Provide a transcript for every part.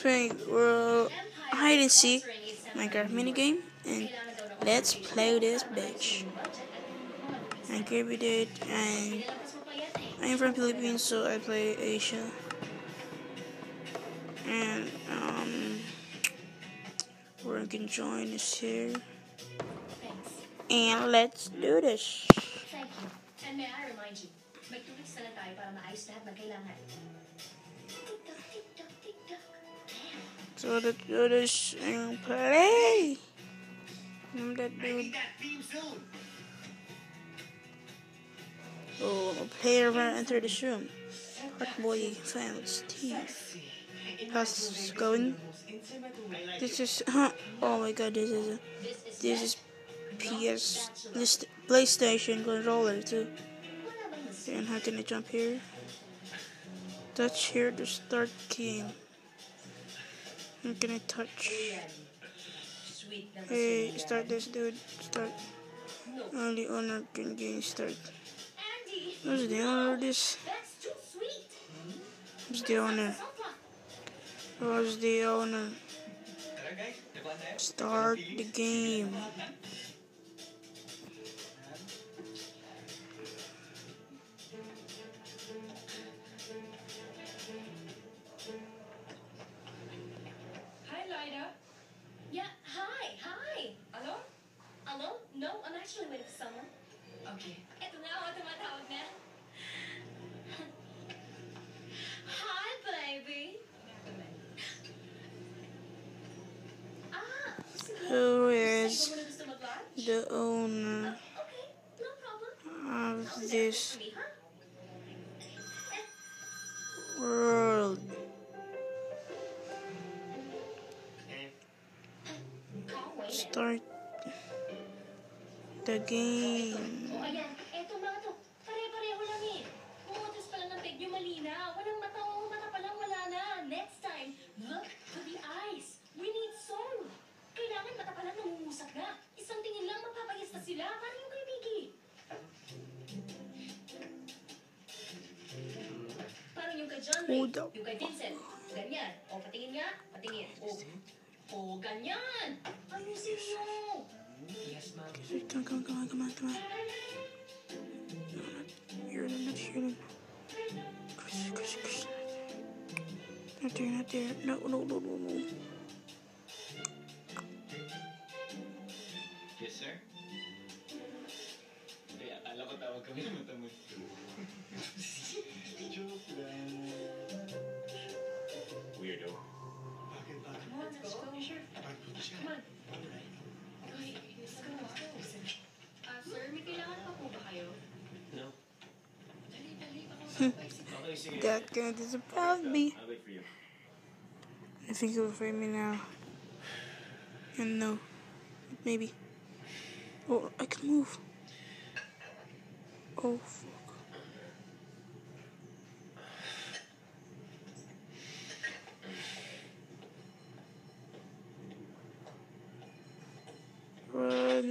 playing hide and seek Minecraft minigame, and let's play this bitch. I grabbed it, and I'm from Philippines, so I play Asia. And we're gonna join us here, and let's do this. And may I remind you, mag-2 weeks na lang tayo para maayos lahat ng kailangan. So let's do this and play. I'm that dude. Oh, a player will enter this room. Hot boy found Steve. How's this going? This is oh my god, this is PlayStation controller too. And how can I jump here? Touch here to start game. How can I touch? Hey, start this dude. Start. Only owner can game start. Who's the owner of this? Who's the owner? Who's the owner? Start the game. Hi, Lyda. Yeah, hi. Hello? Hello? No, I'm actually waiting for someone. Okay. Ito na ako, tumatawag na. Hi, baby. Who is the owner Okay, no problem. of this world? Start the game. Oh, ayan. Eto mga to. Pare-pareho lang eh. Bumutas pa lang ng peg nyo malina. Walang mata pa lang wala na. Next time, look to the eyes. We need soul. Kailangan mata pa lang namumusak na. Isang tingin lang mapapayas na sila. Parang yung kay Biggie. Parang yung kay John Ray. Yung kay Vincent. Ganyan. O, patingin nga. Patingin. O, ganyan. Ayusin nyo. Yes, ma'am. Come on. You're not shooting. Chris. Not there. No. Yes, sir? Hindi, akala ko tawag kami ng mata mo. Joke lang. Weirdo. Bakit? Come on, let's go. Sure. Come on. Sir, may kailangan pa po ba kayo? No. Dali, ako. Okay, sige. That guy disappointed me. I'll wait for you. I think he'll frame me now. And no. Maybe. Oh, I can move. Oh, fuck. Run.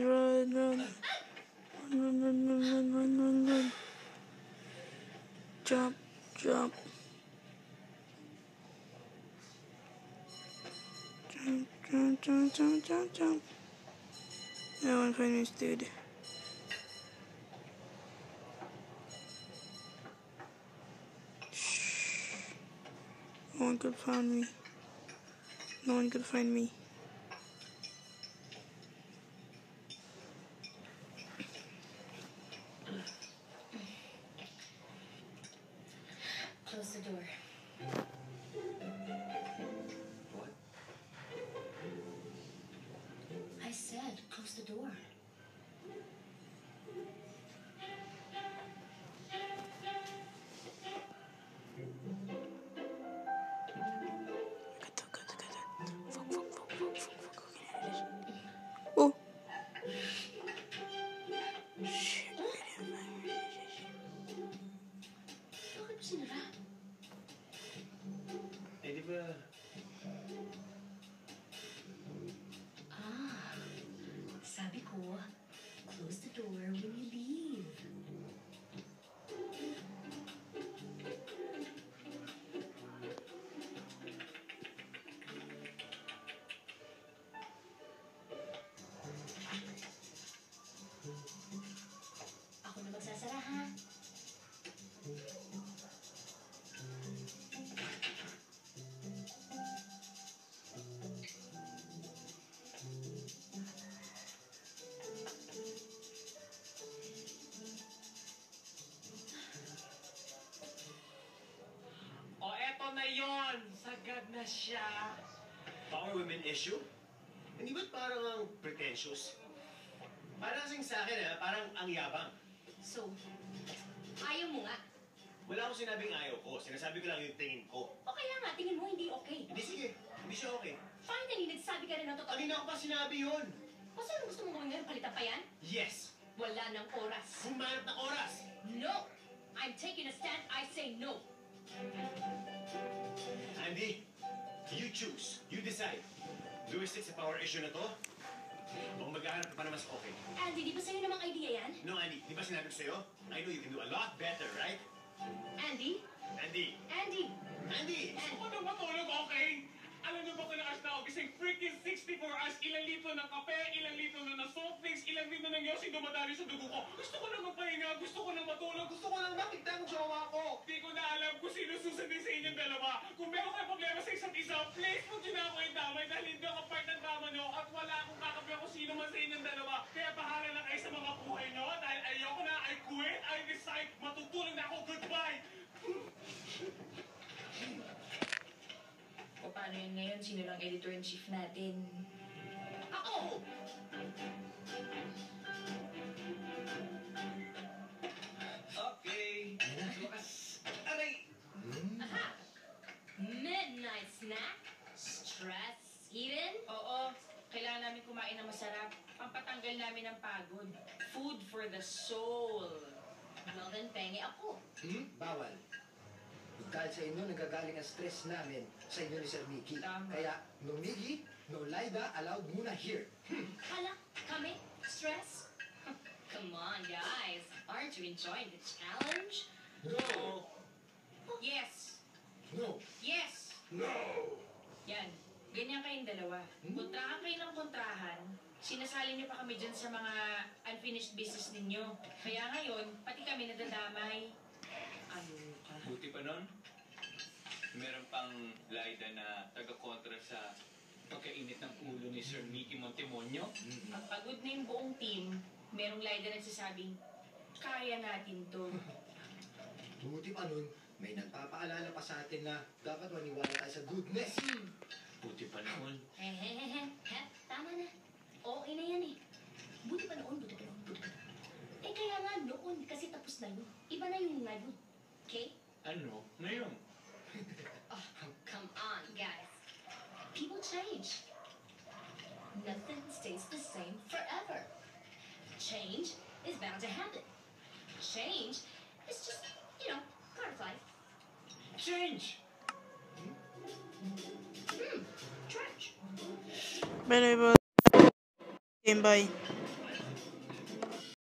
Jump. Jump. I want to find this dude. Shh. No one could find me. No one could find me. Close the door. What? I said, close the door. Fuck. Oh. Shit. Bakit mo sinara? Eh, di ba... Sabi ko, close na siya. Power women issue? Hindi ba't parang ang pretentious? Parang kasing sa akin parang ang yabang. So, ayaw mo nga. Wala akong sinabing ayaw ko. Sinasabi ko lang yung tingin ko. O kaya nga, tingin mo hindi okay. Hindi sige. Hindi siya okay. Finally, nagsabi ka rin ng totoo. Kanina ko pa sinabi yun. O saan gusto mo gawin ngayon? Palitan pa yan? Yes. Wala ng oras. Humanap ng oras. No! I'm taking a stand. I say no. Andy, you choose. You decide. Do we stick sa power issue na to? O maghahanap ka pa na mas okay? Andy, di ba sa'yo namang idea yan? No, Andy. Di ba sinabi ko sa'yo? I know you can do a lot better, right? Andy? Andy! Andy! Andy! Gusto ko na matulog, okay? Alam niyo ba kung lakas na ako gising freaking 64 hours, ilang litro ng kape, ilang litro na soft drinks, ilang litro ng yosi dumadali sa dugo ko. Gusto ko lang magpahinga, gusto ko lang matulog, gusto ko lang makita ang jowa ko. Di ko na alam kung sino susundin sa inyong dalawa. Kung meron kayo problema sa isa't isa, please huwag niyo na ako idamay dahil hindi ako part ng drama niyo at wala akong kakabi kung sino man sa inyong dalawa. Kaya bahala na kayo sa mga buhay niyo dahil ayoko na, I quit, I decide, matutulog na ako, goodbye! O paano yun ngayon? Sino lang editor-in-chief natin? Ako! Okay. Bukas. Aray! Aha! Midnight snack? Stress eating? Oo, kailangan namin kumain ng masarap. Pampatanggal namin ng pagod. Food for the soul. Well then, penge ako. Bawal. Dahil sa inyo, nagagaling ang stress namin sa inyo ni Sir Mickey. Tama. Kaya, no Mickey, no Laida, allowed muna here. Hala, kami? Stress? Come on, guys. Aren't you enjoying the challenge? No! Yes! No! Yes! No! Yan. Ganyan kayong dalawa. Kontrahan kayo ng kontrahan. Sinasali niyo pa kami dyan sa mga unfinished business ninyo. Kaya ngayon, pati kami nadadamay. Ano ka? Buti pa nun, meron pang Laida na taga-kontra sa pagkainit ng ulo ni Sir Mickey Montemonio. Ang pagod na yung buong team, merong Laida nagsasabing, kaya natin to. Buti pa nun, may nagpapaalala pa sa atin na dapat maniwala tayo sa goodness. Buti pa noon. Tama na. Okay na yan eh. Buti pa noon, buti pa noon, buti pa noon. Eh kaya nga noon, kasi tapos na yun. Iba na yung ngayon. Okay? Ano? Ngayon? Oh, come on, guys. People change. Nothing stays the same forever. Change is bound to happen. Change is just, part of life. Change! Trash. Bye bye. Bye.